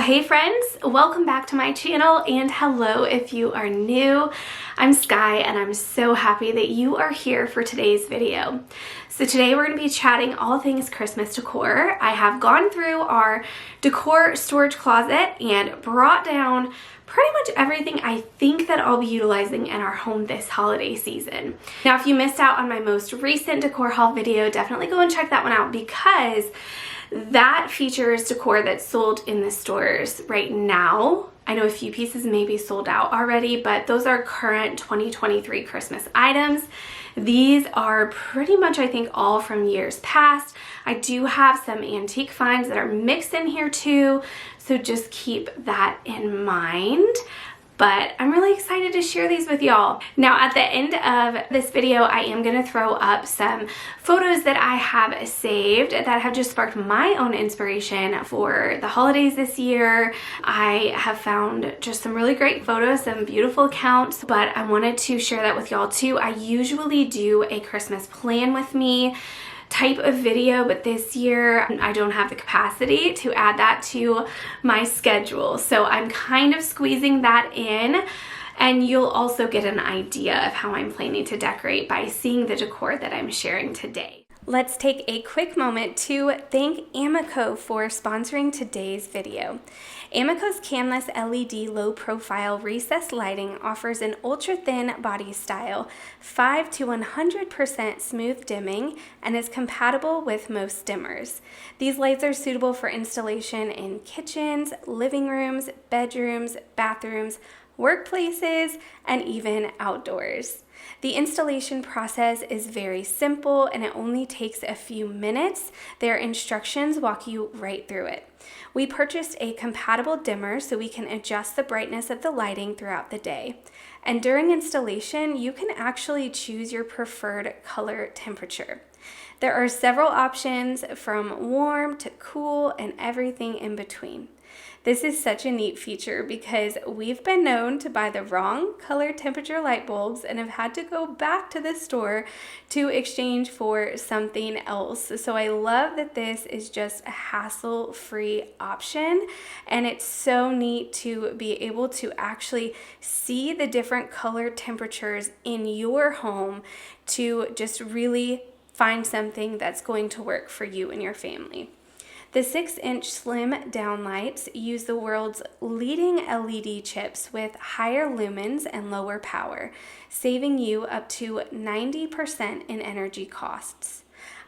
hey friends, welcome back to my channel, and hello if you are new. I'm Sky and I'm so happy that you are here for today's video. So today we're going to be chatting all things Christmas decor. I have gone through our decor storage closet and brought down pretty much everything I think that I'll be utilizing in our home this holiday season. Now, if you missed out on my most recent decor haul video, definitely go and check that one out because that features decor that's sold in the stores right now. I know a few pieces may be sold out already, but those are current 2023 Christmas items. These are pretty much, I think, all from years past. I do have some antique finds that are mixed in here too, so just keep that in mind. But I'm really excited to share these with y'all. Now, at the end of this video, I am going to throw up some photos that I have saved that have just sparked my own inspiration for the holidays this year. I have found just some really great photos, some beautiful accounts, but I wanted to share that with y'all too. I usually do a Christmas plan with me type of video, but this year I don't have the capacity to add that to my schedule. So I'm kind of squeezing that in, and you'll also get an idea of how I'm planning to decorate by seeing the decor that I'm sharing today. Let's take a quick moment to thank Amico for sponsoring today's video. Amico's canvas LED low profile recessed lighting offers an ultra thin body style, 5 to 100% smooth dimming, and is compatible with most dimmers. These lights are suitable for installation in kitchens, living rooms, bedrooms, bathrooms, workplaces, and even outdoors. The installation process is very simple and it only takes a few minutes. Their instructions walk you right through it. We purchased a compatible dimmer so we can adjust the brightness of the lighting throughout the day. And during installation, you can actually choose your preferred color temperature. There are several options from warm to cool and everything in between. This is such a neat feature because we've been known to buy the wrong color temperature light bulbs and have had to go back to the store to exchange for something else. So I love that this is just a hassle-free option, and it's so neat to be able to actually see the different color temperatures in your home to just really find something that's going to work for you and your family. The 6-inch slim downlights use the world's leading LED chips with higher lumens and lower power, saving you up to 90% in energy costs.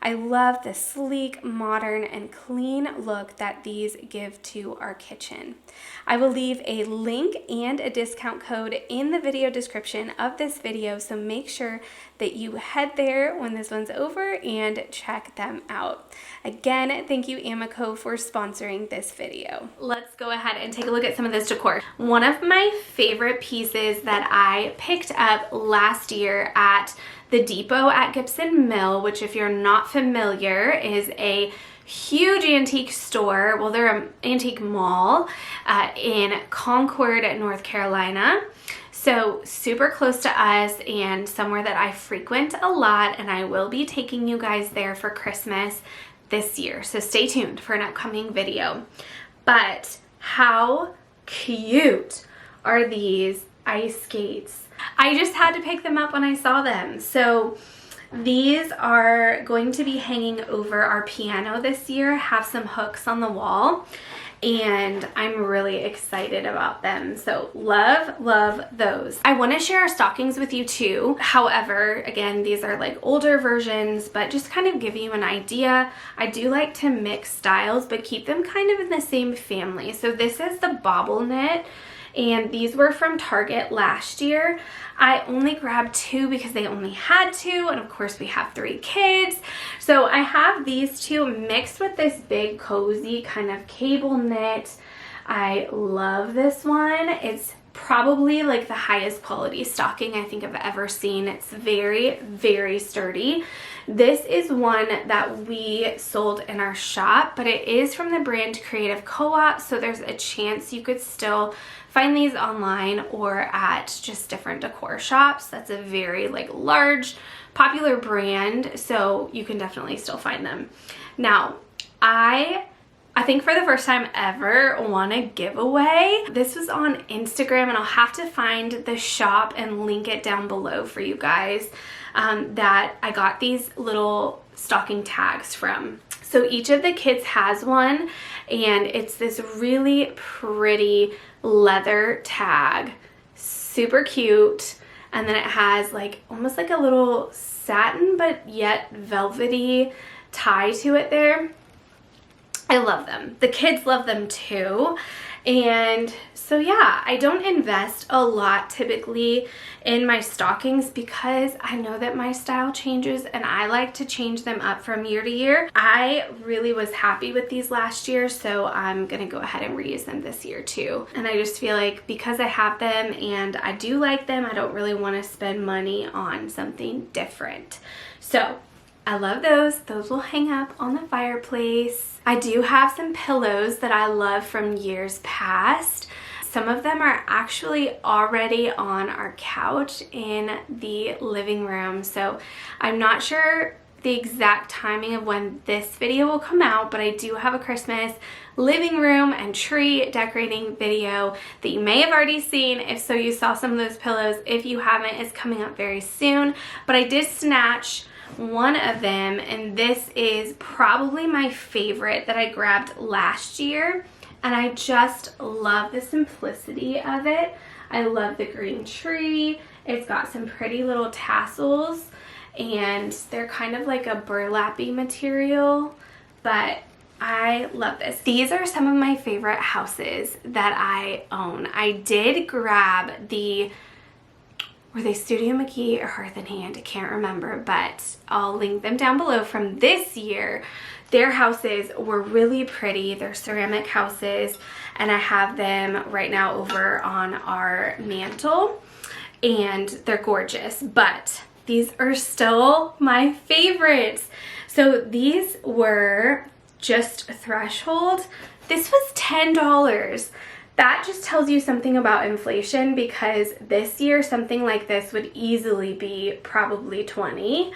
I love the sleek, modern, and clean look that these give to our kitchen. I will leave a link and a discount code in the video description of this video, so make sure that you head there when this one's over and check them out. Again, thank you Amico for sponsoring this video. Let's go ahead and take a look at some of this decor. One of my favorite pieces that I picked up last year at the Depot at Gibson Mill, which if you're not familiar is a huge antique store. Well, they're an antique mall in Concord, North Carolina. So super close to us and somewhere that I frequent a lot, and I will be taking you guys there for Christmas this year. So stay tuned for an upcoming video. But how cute are these ice skates? I just had to pick them up when I saw them. So these are going to be hanging over our piano this year, have some hooks on the wall, and I'm really excited about them. So love those. I want to share our stockings with you too. However, again, these are like older versions, but just kind of give you an idea. I do like to mix styles, but keep them kind of in the same family. So this is the bobble knit, and these were from Target last year. I only grabbed 2 because they only had 2, and of course we have 3 kids. So I have these 2 mixed with this big cozy kind of cable knit. I love this one. It's probably like the highest quality stocking I think I've ever seen. It's very sturdy. This is one that we sold in our shop, but it is from the brand Creative Co-op, so there's a chance you could still find these online or at just different decor shops. That's a very like large popular brand, so you can definitely still find them. Now, I I think for the first time ever, won a giveaway. This was on Instagram, and I'll have to find the shop and link it down below for you guys, that I got these little stocking tags from. So each of the kids has one, and it's this really pretty leather tag, super cute. And then it has like almost like a little satin but yet velvety tie to it there. I love them. The kids love them too. And so yeah, I don't invest a lot typically in my stockings because I know that my style changes and I like to change them up from year to year. I really was happy with these last year, so I'm gonna go ahead and reuse them this year too. And I just feel like because I have them and I do like them, I don't really want to spend money on something different. So I love those. Those will hang up on the fireplace. I do have some pillows that I love from years past. Some of them are actually already on our couch in the living room. So I'm not sure the exact timing of when this video will come out, but I do have a Christmas living room and tree decorating video that you may have already seen. If so, you saw some of those pillows. If you haven't, it's coming up very soon. But I did snatch one of them, and this is probably my favorite that I grabbed last year, and I just love the simplicity of it. I love the green tree. It's got some pretty little tassels, and they're kind of like a burlappy material, but I love this. These are some of my favorite houses that I own. I did grab the, were they Studio McGee or Hearth and Hand? I can't remember, but I'll link them down below from this year. Their houses were really pretty. They're ceramic houses, and I have them right now over on our mantle, and they're gorgeous, but these are still my favorites. So these were just threshold. This was $10. That just tells you something about inflation, because this year something like this would easily be probably $20.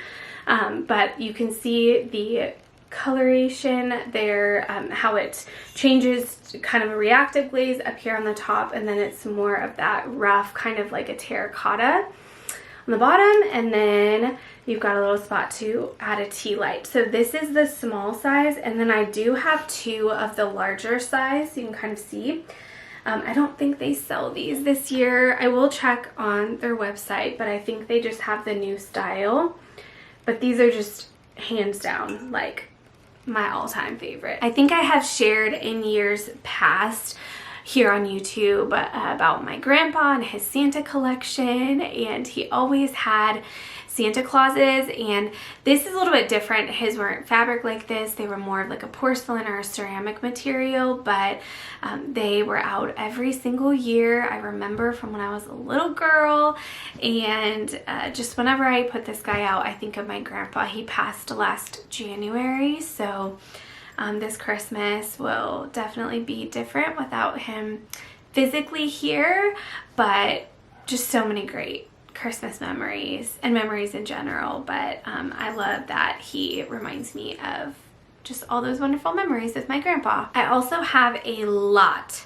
But you can see the coloration there, how it changes to kind of a reactive glaze up here on the top, and then it's more of that rough kind of like a terracotta on the bottom, and then you've got a little spot to add a tea light. So this is the small size, and then I do have two of the larger size, so you can kind of see. I don't think they sell these this year. I will check on their website, but I think they just have the new style. But these are just hands down like my all-time favorite. I think I have shared in years past here on YouTube about my grandpa and his Santa collection, and he always had Santa Clauses, and this is a little bit different. His weren't fabric like this. They were more of like a porcelain or a ceramic material, but they were out every single year. I remember from when I was a little girl, and just whenever I put this guy out, I think of my grandpa. He passed last January, so this Christmas will definitely be different without him physically here, but just so many great Christmas memories and memories in general. But I love that he reminds me of just all those wonderful memories with my grandpa. I also have a lot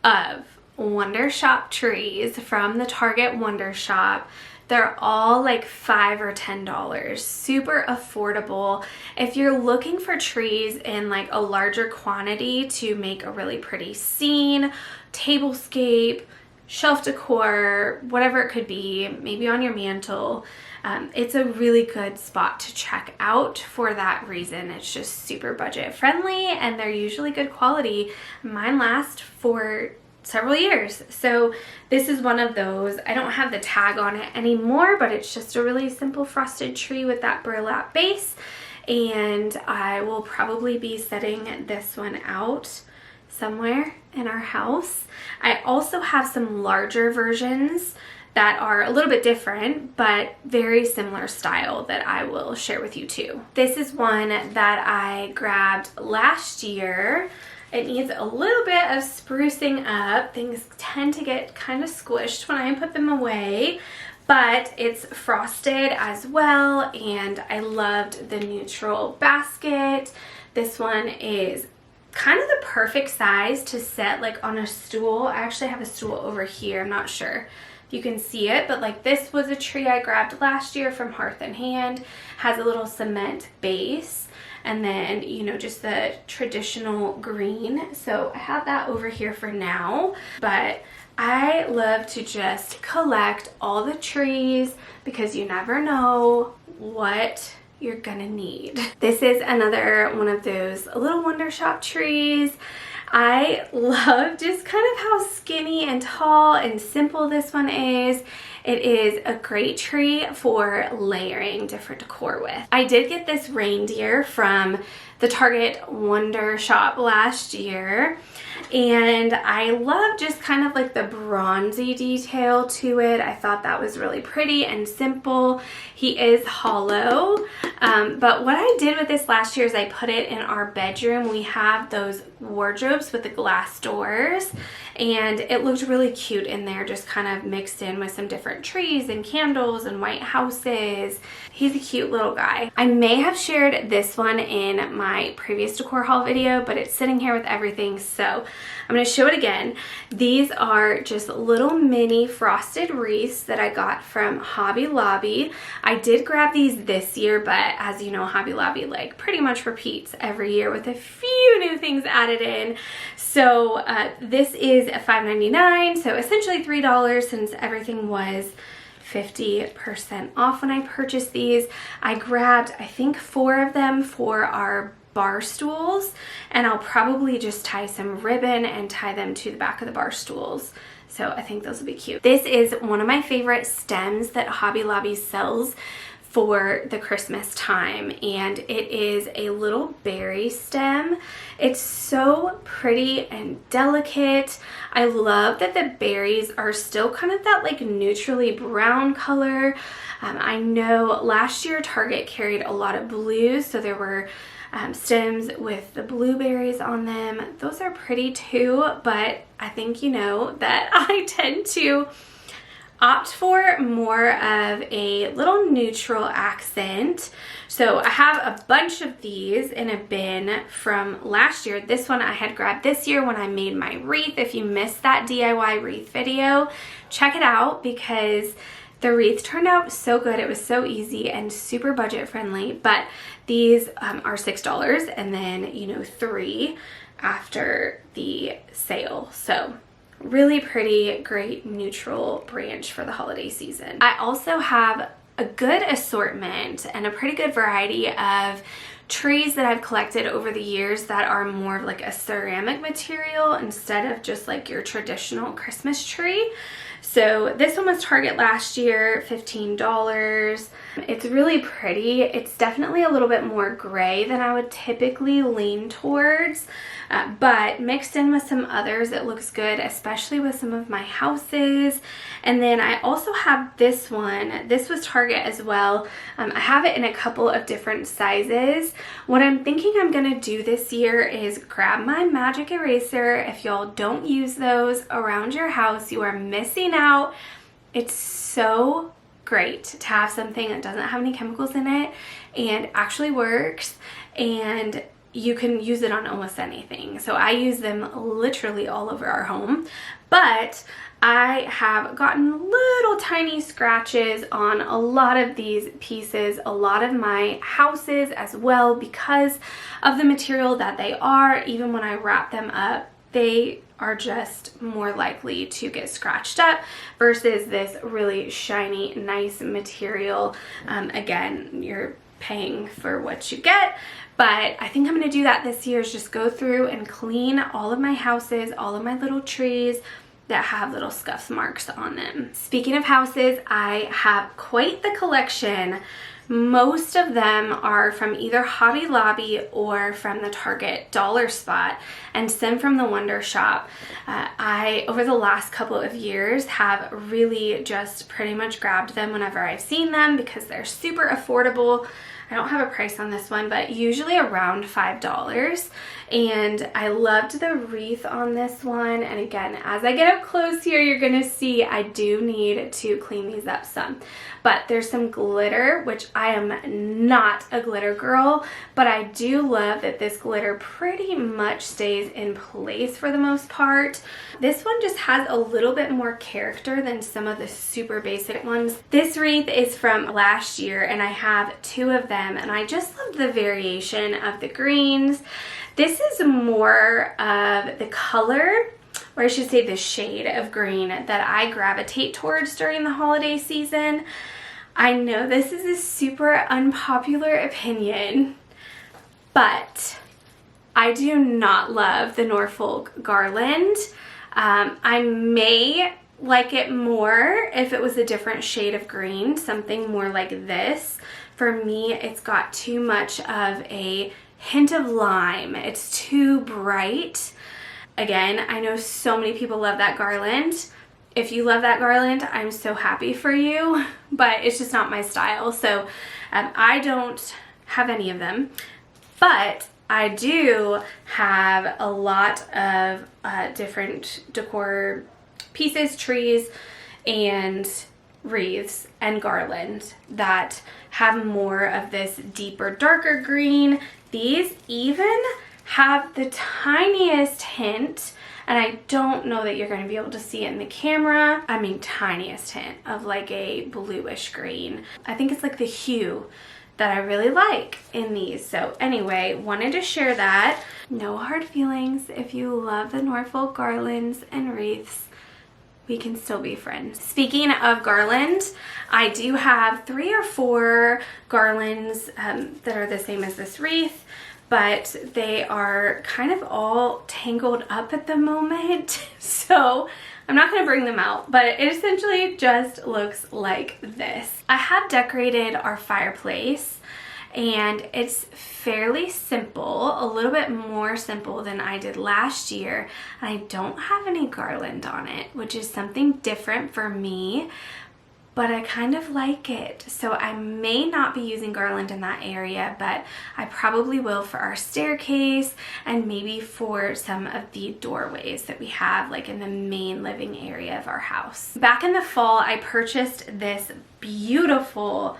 of Wonder Shop trees from the Target Wonder Shop. They're all like $5 or $10, super affordable. If you're looking for trees in like a larger quantity to make a really pretty scene, tablescape, shelf decor, whatever it could be, maybe on your mantle, it's a really good spot to check out for that reason. It's just super budget friendly, and they're usually good quality. Mine last for several years. So this is one of those. I don't have the tag on it anymore, but it's just a really simple frosted tree with that burlap base, and I will probably be setting this one out somewhere in our house. I also have some larger versions that are a little bit different but very similar style that I will share with you too. This is one that I grabbed last year. It needs a little bit of sprucing up. Things tend to get kind of squished when I put them away, but it's frosted as well, and I loved the neutral basket. This one is kind of the perfect size to set like on a stool. I actually have a stool over here. I'm not sure if you can see it, but like this was a tree I grabbed last year from Hearth and Hand. Has a little cement base, and then, you know, just the traditional green. So I have that over here for now, but I love to just collect all the trees because you never know what you're gonna need. This is another one of those little Wonder Shop trees. I love just kind of how skinny and tall and simple this one is. It is a great tree for layering different decor with. I did get this reindeer from the Target Wonder Shop last year, and I love just kind of like the bronzy detail to it. I thought that was really pretty and simple. He is hollow, but what I did with this last year is I put it in our bedroom. We have those wardrobes with the glass doors, and it looked really cute in there, just kind of mixed in with some different trees and candles and white houses. He's a cute little guy. I may have shared this one in my previous decor haul video, but it's sitting here with everything, so I'm going to show it again. These are just little mini frosted wreaths that I got from Hobby Lobby. I did grab these this year, but as you know, Hobby Lobby like pretty much repeats every year with a few new things added in. So this is $5.99, so essentially $3 since everything was 50% off when I purchased these. I grabbed, I think, 4 of them for our bar stools, and I'll probably just tie some ribbon and tie them to the back of the bar stools. So I think those will be cute. This is one of my favorite stems that Hobby Lobby sells for the Christmas time, and it is a little berry stem. It's so pretty and delicate. I love that the berries are still kind of that like neutrally brown color. I know last year Target carried a lot of blues, so there were stems with the blueberries on them. Those are pretty too, but I think you know that I tend to opt for more of a little neutral accent. So I have a bunch of these in a bin from last year. This one I had grabbed this year when I made my wreath. If you missed that DIY wreath video, check it out because the wreath turned out so good. It was so easy and super budget friendly, but these are $6 and then, you know, $3 after the sale. So really pretty, great neutral branch for the holiday season. I also have a good assortment and a pretty good variety of trees that I've collected over the years that are more of like a ceramic material instead of just like your traditional Christmas tree. So this one was Target last year, $15. It's really pretty. It's definitely a little bit more gray than I would typically lean towards, but mixed in with some others, it looks good, especially with some of my houses. And then I also have this one. This was Target as well. I have it in a couple of different sizes. What I'm thinking I'm gonna do this year is grab my magic eraser. If y'all don't use those around your house, you are missing out. It's so great to have something that doesn't have any chemicals in it and actually works, and you can use it on almost anything. So I use them literally all over our home, but I have gotten little tiny scratches on a lot of these pieces, a lot of my houses as well, because of the material that they are. Even when I wrap them up, they are just more likely to get scratched up versus this really shiny, nice material. Again, you're paying for what you get, but I think I'm going to do that this year, is just go through and clean all of my houses, all of my little trees that have little scuff marks on them. Speaking of houses, I have quite the collection. Most of them are from either Hobby Lobby or from the Target dollar spot, and some from the Wonder Shop. I, over the last couple of years, have really just pretty much grabbed them whenever I've seen them because they're super affordable. I don't have a price on this one, but usually around $5. And I loved the wreath on this one. And again, as I get up close here, you're gonna see I do need to clean these up some. But there's some glitter, which I am not a glitter girl, but I do love that this glitter pretty much stays in place for the most part. This one just has a little bit more character than some of the super basic ones. This wreath is from last year and I have 2 of them, and I just love the variation of the greens. This is more of the color, or I should say the shade of green, that I gravitate towards during the holiday season. I know this is a super unpopular opinion, but I do not love the Norfolk garland. I may like it more if it was a different shade of green, something more like this. For me, it's got too much of a hint of lime. It's too bright. Again, I know so many people love that garland. If you love that garland, I'm so happy for you, but it's just not my style. So I don't have any of them, but I do have a lot of different decor pieces, trees, and wreaths and garlands that have more of this deeper, darker green. These even have the tiniest hint, and I don't know that you're going to be able to see it in the camera. I mean, tiniest hint of like a bluish green. I think it's like the hue that I really like in these. So anyway, wanted to share that. No hard feelings if you love the Norfolk garlands and wreaths. We can still be friends. Speaking of garlands, I do have 3 or 4 garlands that are the same as this wreath, but they are kind of all tangled up at the moment. So I'm not gonna bring them out, but it essentially just looks like this. I have decorated our fireplace, and it's fairly simple, a little bit more simple than I did last year. And I don't have any garland on it, which is something different for me, but I kind of like it. So I may not be using garland in that area, but I probably will for our staircase and maybe for some of the doorways that we have like in the main living area of our house. Back in the fall, I purchased this beautiful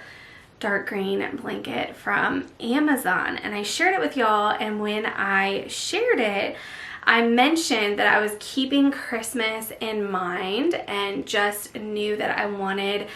dark green blanket from Amazon, and I shared it with y'all, and when I shared it, I mentioned that I was keeping Christmas in mind and just knew that I wanted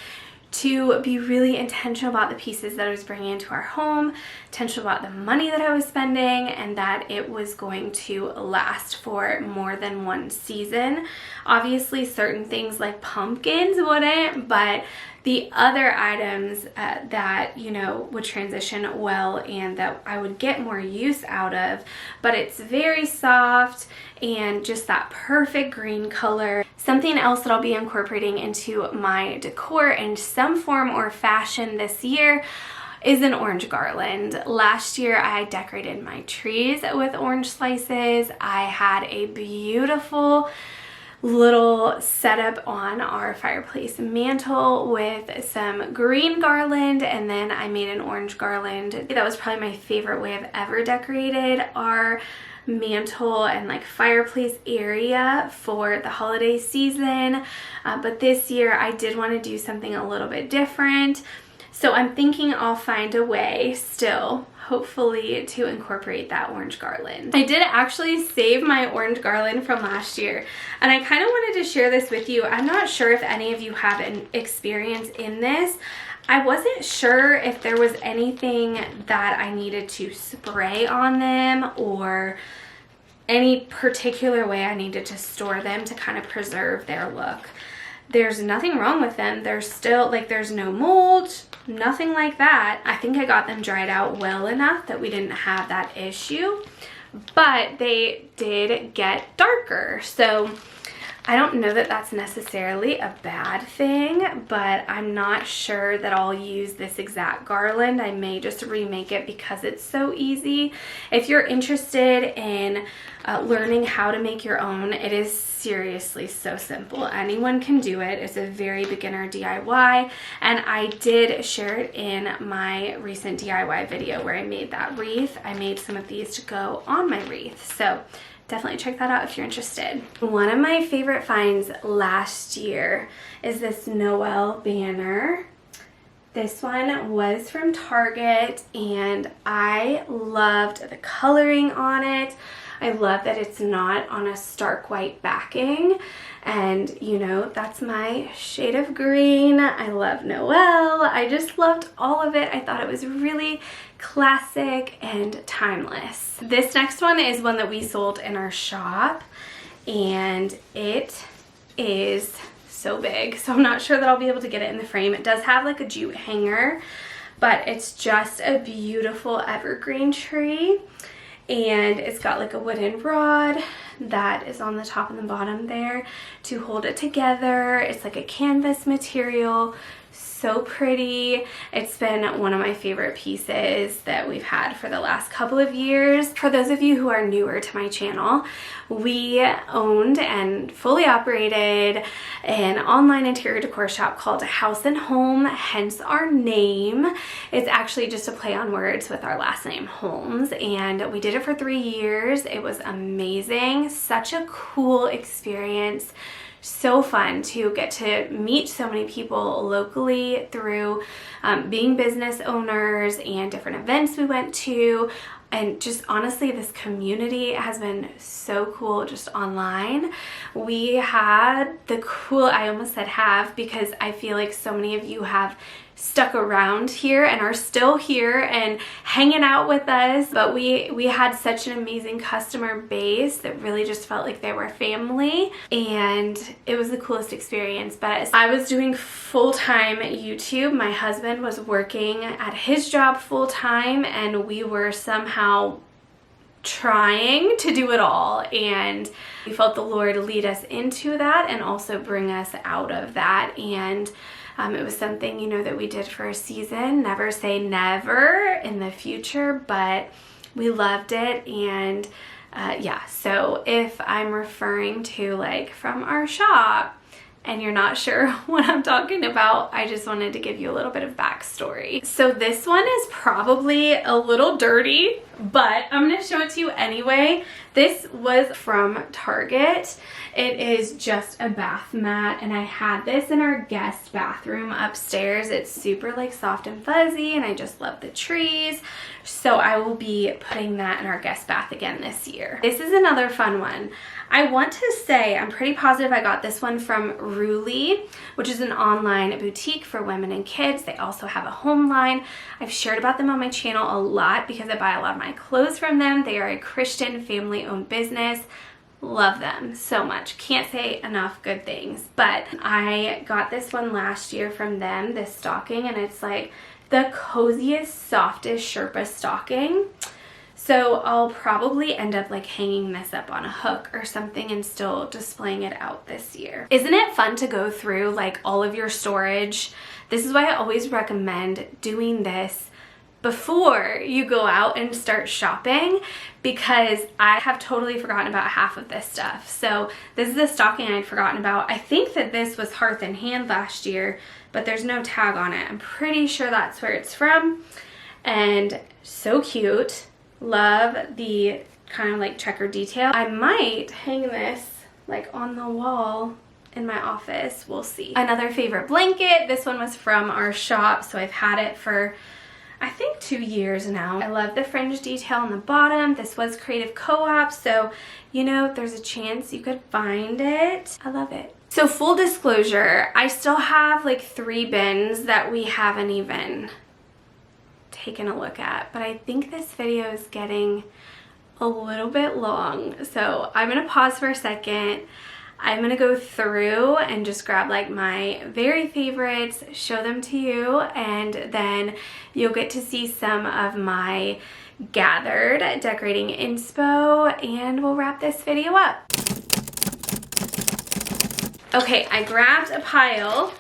to be really intentional about the pieces that I was bringing into our home, intentional about the money that I was spending, and that it was going to last for more than one season. Obviously, certain things like pumpkins wouldn't, but the other items that, you know, would transition well and that I would get more use out of. But it's very soft and just that perfect green color. Something else that I'll be incorporating into my decor in some form or fashion this year is an orange garland. Last year I decorated my trees with orange slices. I had a beautiful little setup on our fireplace mantle with some green garland, and then I made an orange garland. That was probably my favorite way I've ever decorated our mantle and like fireplace area for the holiday season. But this year I did want to do something a little bit different. So I'm thinking I'll find a way still, hopefully, to incorporate that orange garland. I did actually save my orange garland from last year, and I kind of wanted to share this with you. I'm not sure if any of you have an experience in this. I wasn't sure if there was anything that I needed to spray on them or any particular way I needed to store them to kind of preserve their look. There's nothing wrong with them. They're still, like, there's no mold, nothing like that. I think I got them dried out well enough that we didn't have that issue, but they did get darker. So I don't know that that's necessarily a bad thing, but I'm not sure that I'll use this exact garland. I may just remake it because it's so easy. If you're interested in learning how to make your own, it is seriously so simple. Anyone can do it. It's a very beginner DIY, and I did share it in my recent DIY video where I made that wreath. I made some of these to go on my wreath, so definitely check that out if you're interested. One of my favorite finds last year is this Noel banner. This one was from Target, and I loved the coloring on it. I love that it's not on a stark white backing, and you know, that's my shade of green. I love Noel. I just loved all of it. I thought it was really classic and timeless. This next one is one that we sold in our shop, and it is so big, so I'm not sure that I'll be able to get it in the frame. It does have like a jute hanger, but it's just a beautiful evergreen tree, and it's got like a wooden rod that is on the top and the bottom there to hold it together. It's like a canvas material. So pretty. It's been one of my favorite pieces that we've had for the last couple of years. For those of you who are newer to my channel, we owned and fully operated an online interior decor shop called House Holm, hence our name. It's actually just a play on words with our last name, Holmes, and we did it for 3 years. It was amazing. Such a cool experience. So fun to get to meet so many people locally through being business owners and different events we went to. And just honestly, this community has been so cool just online. We had the cool, I almost said have, because I feel like so many of you have stuck around here and are still here and hanging out with us, but we had such an amazing customer base that really just felt like they were family, and it was the coolest experience. But I was doing full-time YouTube, my husband was working at his job full-time, and we were somehow trying to do it all, and we felt the Lord lead us into that and also bring us out of that. And it was something, you know, that we did for a season. Never say never in the future, but we loved it. And yeah, so if I'm referring to like from our shop and you're not sure what I'm talking about, I just wanted to give you a little bit of backstory. So this one is probably a little dirty, but I'm gonna show it to you anyway. This was from Target. It is just a bath mat, and I had this in our guest bathroom upstairs. It's super like soft and fuzzy, and I just love the trees. So I will be putting that in our guest bath again this year. This is another fun one. I want to say, I'm pretty positive I got this one from Ruli, which is an online boutique for women and kids. They also have a home line. I've shared about them on my channel a lot because I buy a lot of my clothes from them. They are a Christian family-owned business. Love them so much. Can't say enough good things. But I got this one last year from them, this stocking, and it's like the coziest, softest Sherpa stocking. So I'll probably end up like hanging this up on a hook or something and still displaying it out this year. Isn't it fun to go through like all of your storage? This is why I always recommend doing this before you go out and start shopping, because I have totally forgotten about half of this stuff. So this is the stocking I'd forgotten about. I think that this was Hearth and Hand last year, but there's no tag on it. I'm pretty sure that's where it's from, and so cute. Love the kind of like checker detail. I might hang this like on the wall in my office. We'll see. Another favorite blanket. This one was from our shop, so I've had it for I think 2 years now. I love the fringe detail on the bottom. This was Creative Co-op, so you know, there's a chance you could find it. I love it. So full disclosure, I still have like 3 bins that we haven't even taken a look at, but I think this video is getting a little bit long, so I'm gonna pause for a second. I'm gonna go through and just grab like my very favorites, show them to you, and then you'll get to see some of my gathered decorating inspo, and we'll wrap this video up. Okay, I grabbed a pile.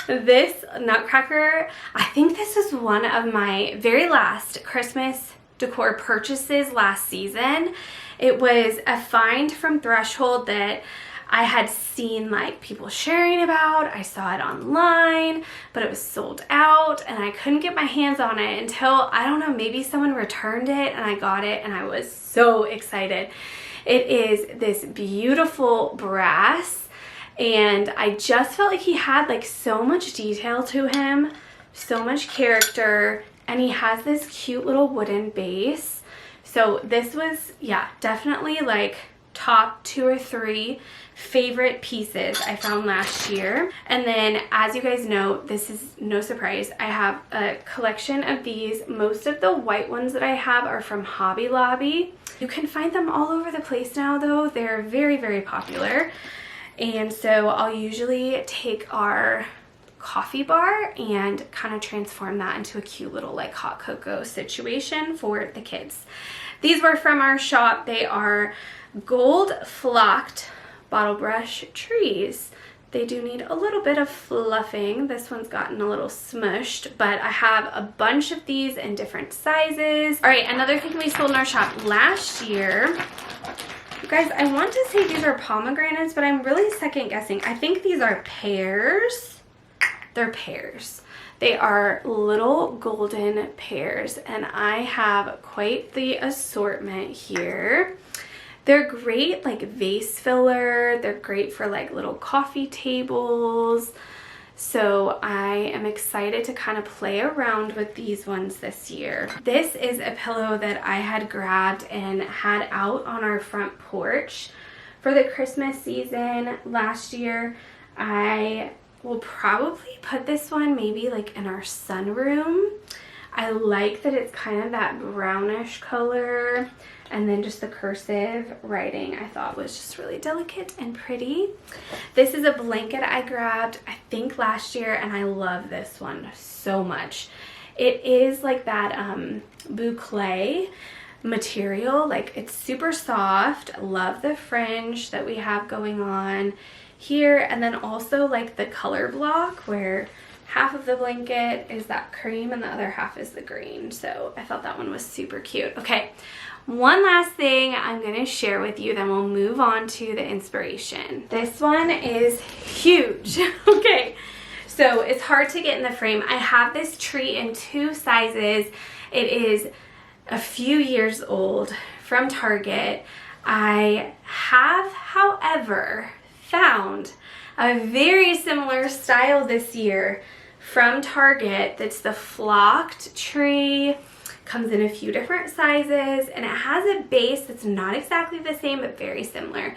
This nutcracker, I think this is one of my very last Christmas decor purchases last season. It was a find from Threshold that I had seen like people sharing about. I saw it online, but it was sold out and I couldn't get my hands on it until, I don't know, maybe someone returned it and I got it and I was so excited. It is this beautiful brass and I just felt like he had like so much detail to him, so much character, and he has this cute little wooden base. So this was, yeah, definitely like top 2 or 3 favorite pieces I found last year. And then, as you guys know, this is no surprise, I have a collection of these. Most of the white ones that I have are from Hobby Lobby. You can find them all over the place now though. They're very, very popular. And so I'll usually take our coffee bar and kind of transform that into a cute little like hot cocoa situation for the kids. These were from our shop. They are gold flocked bottle brush trees. They do need a little bit of fluffing. This one's gotten a little smushed, but I have a bunch of these in different sizes. All right, another thing we sold in our shop last year. You guys, I want to say these are pomegranates, but I'm really second guessing. I think these are pears. They're pears. They are little golden pears, and I have quite the assortment here. They're great like vase filler. They're great for like little coffee tables. So I am excited to kind of play around with these ones this year. This is a pillow that I had grabbed and had out on our front porch for the Christmas season last year. I will probably put this one maybe like in our sunroom. I like that it's kind of that brownish color, and then just the cursive writing I thought was just really delicate and pretty. This is a blanket I grabbed I think last year, and I love this one so much. It is like that boucle material, like it's super soft. Love the fringe that we have going on here, and then also like the color block where half of the blanket is that cream and the other half is the green. So I thought that one was super cute. Okay, one last thing I'm going to share with you, then we'll move on to the inspiration. This one is huge. Okay, so it's hard to get in the frame. I have this tree in 2 sizes. It is a few years old from Target. I have, however, found a very similar style this year from Target that's the flocked tree. Comes in a few different sizes, and it has a base that's not exactly the same but very similar.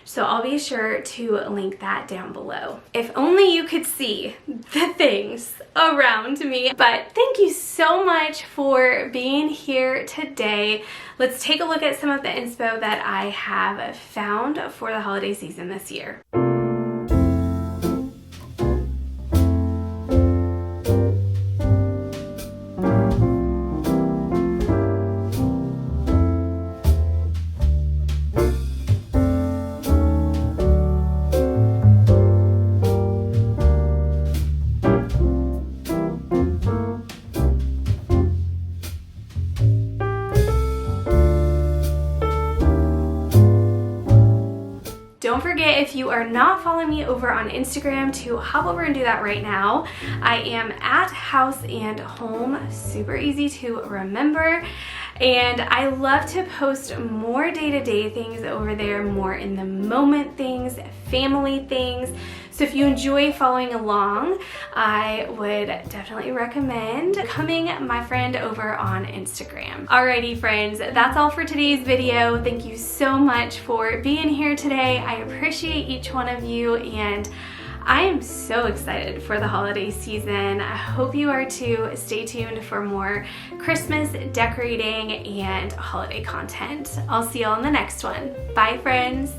So I'll be sure to link that down below. If only you could see the things around me. But thank you so much for being here today. Let's take a look at some of the inspo that I have found for the holiday season this year. Don't forget, if you are not following me over on Instagram, to hop over and do that right now. I am at House and Home, super easy to remember. And I love to post more day-to-day things over there, more in the moment things, family things. So if you enjoy following along, I would definitely recommend becoming my friend over on Instagram. Alrighty friends, that's all for today's video. Thank you so much for being here today. I appreciate each one of you, and I am so excited for the holiday season. I hope you are too. Stay tuned for more Christmas decorating and holiday content. I'll see you all in the next one. Bye friends.